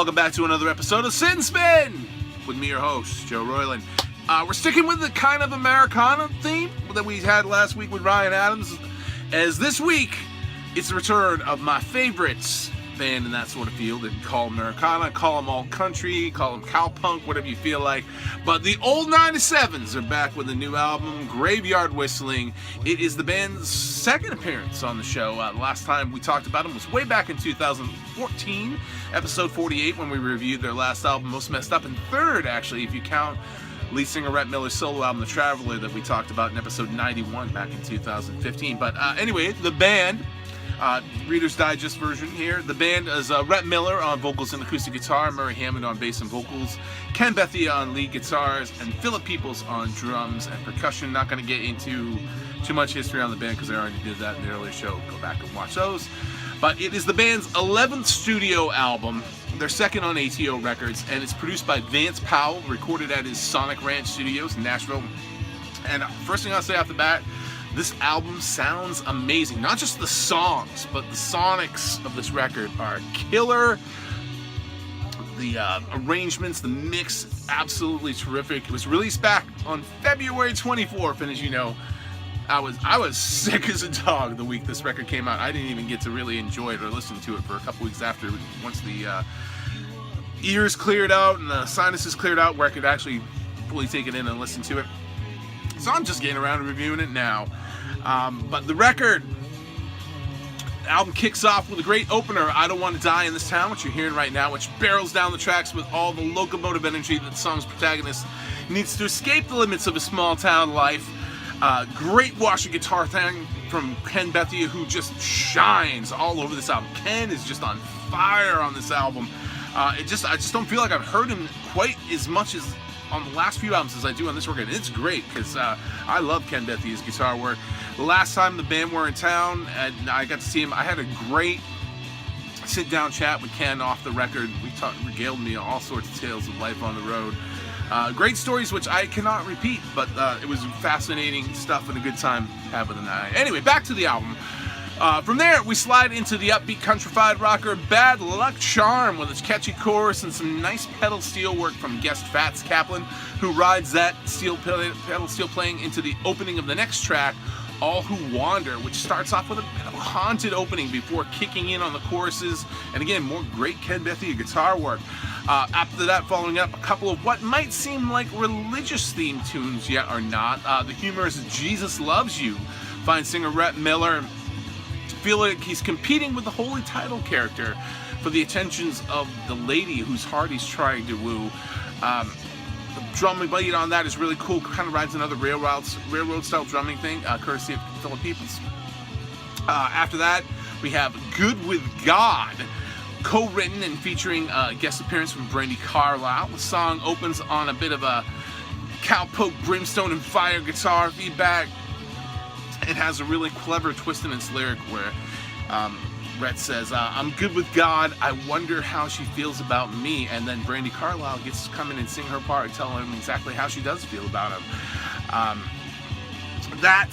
welcome back to another episode of Sin Spin with me, your host, Joe Royland. We're sticking with the kind of Americana theme that we had last week with Ryan Adams, as this week it's the return of my favorites band in that sort of field. And call them Americana, call them all country, call them cowpunk, whatever you feel like. But the old 97s are back with a new album, Graveyard Whistling. It is the band's second appearance on the show. The last time we talked about them was way back in 2014, episode 48, when we reviewed their last album, Most Messed Up, and third, actually, if you count lead singer Rhett Miller's solo album, The Traveler, that we talked about in episode 91 back in 2015. But anyway, the band, Reader's Digest version here. The band is Rhett Miller on vocals and acoustic guitar, Murray Hammond on bass and vocals, Ken Bethia on lead guitars, and Philip Peoples on drums and percussion. Not going to get into too much history on the band because I already did that in the earlier show. Go back and watch those. But it is the band's 11th studio album, their second on ATO Records, and it's produced by Vance Powell, recorded at his Sonic Ranch Studios in Nashville. And first thing I'll say off the bat, this album sounds amazing. Not just the songs, but the sonics of this record are killer. The arrangements, the mix, absolutely terrific. It was released back on February 24th, and as you know, I was sick as a dog the week this record came out. I didn't even get to really enjoy it or listen to it for a couple weeks after, once the ears cleared out and the sinuses cleared out, where I could actually fully take it in and listen to it. So I'm just getting around to reviewing it now. But the album kicks off with a great opener, I Don't Want to Die in This Town, which you're hearing right now, which barrels down the tracks with all the locomotive energy that the song's protagonist needs to escape the limits of a small town life. Great wash of guitar thing from Ken Bethia, who just shines all over this album. Ken is just on fire on this album. I just don't feel like I've heard him quite as much as on the last few albums as I do on this record. And it's great because I love Ken Bethia's guitar work. The last time the band were in town and I got to see him, I had a great sit-down chat with Ken off the record. Regaled me all sorts of tales of life on the road. Great stories which I cannot repeat, but it was fascinating stuff and a good time having the night. Anyway, back to the album. From there, we slide into the upbeat countrified rocker Bad Luck Charm with its catchy chorus and some nice pedal steel work from guest Fats Kaplan, who rides that pedal steel playing into the opening of the next track, All Who Wander, which starts off with a bit of a haunted opening before kicking in on the choruses, and again, more great Ken Bethia guitar work. After that, following up a couple of what might seem like religious themed tunes, yet are not. The humorous Jesus Loves You finds singer Rhett Miller feel like he's competing with the holy title character for the attentions of the lady whose heart he's trying to woo. The drumming beat on that is really cool. Kind of rides another railroad style drumming thing, courtesy of Philip Peoples. After that, we have Good With God, co-written and featuring a guest appearance from Brandi Carlile. The song opens on a bit of a cowpoke, brimstone, and fire guitar feedback. It has a really clever twist in its lyric where Rhett says, I'm good with God, I wonder how she feels about me. And then Brandi Carlile gets to come in and sing her part and tell him exactly how she does feel about him. That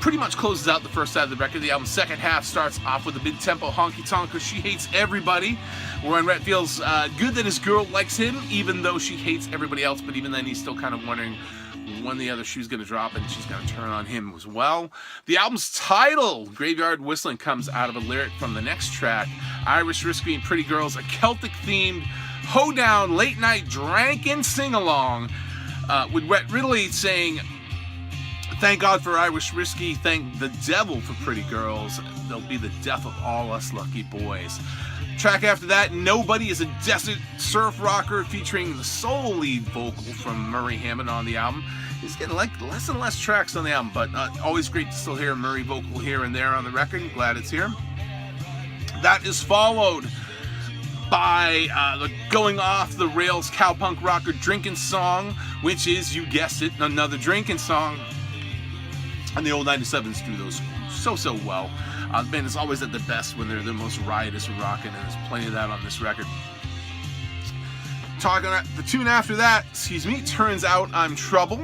pretty much closes out the first side of the record. The album's second half starts off with a mid-tempo honky-tonk because She Hates Everybody, wherein Rhett feels good that his girl likes him, even though she hates everybody else, but even then he's still kind of wondering when the other shoe's going to drop and she's going to turn on him as well. The album's title, Graveyard Whistling, comes out of a lyric from the next track, Irish Whiskey and Pretty Girls, a Celtic-themed hoedown late-night drinking sing-along, with Rhett really saying, thank God for Irish whiskey, thank the devil for pretty girls, they'll be the death of all us lucky boys. Track after that, Nobody, is a desert surf rocker featuring the sole lead vocal from Murray Hammond on the album. He's getting like less and less tracks on the album, but always great to still hear Murray vocal here and there on the record. Glad it's here. That is followed by the going off the rails cowpunk rocker Drinking Song, which is, you guessed it, another drinking song. And the old 97s do those so well. The band is always at their best when they're the most riotous and rocking, and there's plenty of that on this record. The tune after that, Turns Out I'm Trouble,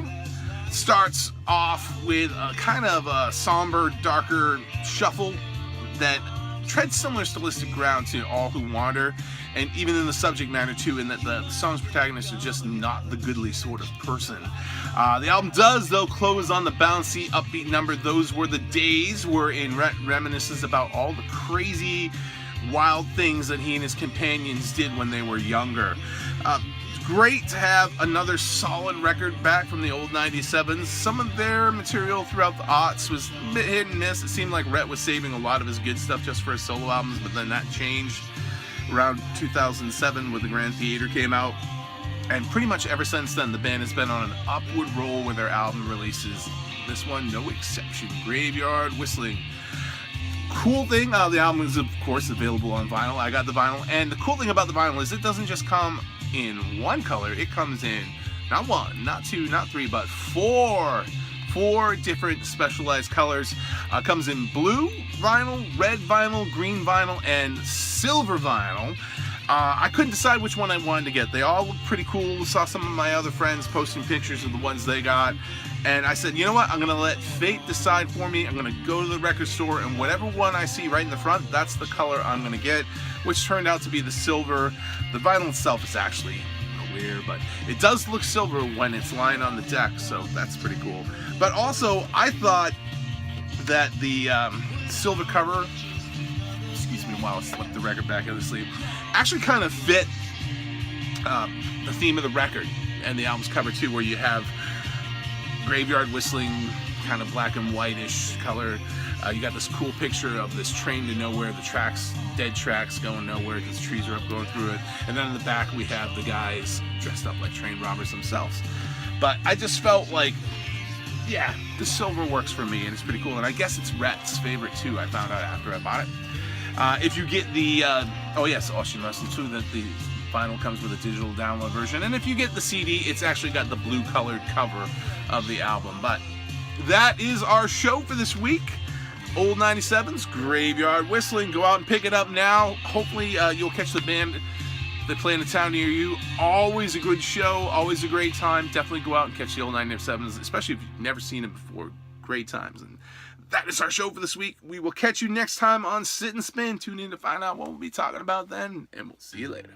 starts off with a kind of a somber, darker shuffle that treads similar stylistic ground to All Who Wander, and even in the subject matter too, in that the song's protagonist is just not the goodly sort of person. The album does, though, close on the bouncy, upbeat number, Those Were the Days, wherein Rhett reminisces about all the crazy, wild things that he and his companions did when they were younger. Great to have another solid record back from the old 97s. Some of their material throughout the aughts was a bit hit and miss. It seemed like Rhett was saving a lot of his good stuff just for his solo albums, but then that changed around 2007 when the Grand Theater came out. And pretty much ever since then, the band has been on an upward roll with their album releases. This one, no exception. Graveyard Whistling. Cool thing, the album is of course available on vinyl. I got the vinyl, and the cool thing about the vinyl is it doesn't just come in one color. It comes in not one, not two, not three, but four different specialized colors. Comes in blue vinyl, red vinyl, green vinyl, and silver vinyl. I couldn't decide which one I wanted to get. They all look pretty cool. Saw some of my other friends posting pictures of the ones they got, and I said, you know what, I'm gonna let fate decide for me. I'm gonna go to the record store, and whatever one I see right in the front, that's the color I'm gonna get, which turned out to be the silver. The vinyl itself is actually weird, but it does look silver when it's lying on the deck, so that's pretty cool. But also, I thought that the silver cover, excuse me while I slip the record back out of the sleeve, actually kind of fit the theme of the record and the album's cover too, where you have Graveyard Whistling, kind of black and whitish color. You got this cool picture of this train to nowhere, the tracks, dead tracks going nowhere because trees are up going through it. And then in the back we have the guys dressed up like train robbers themselves. But I just felt like, yeah, the silver works for me and it's pretty cool. And I guess it's Rhett's favorite too, I found out after I bought it. If you get the, oh yes, Austin Russell too, that the vinyl comes with a digital download version. And if you get the CD, it's actually got the blue colored cover of the album. But that is our show for this week. Old 97's Graveyard Whistling. Go out and pick it up now. Hopefully you'll catch the band that play in a town near you. Always a good show, always a great time. Definitely go out and catch the old 97's, especially if you've never seen it before. Great times. And that is our show for this week. We will catch you next time on Sit and Spin. Tune in to find out what we'll be talking about then, and we'll see you later.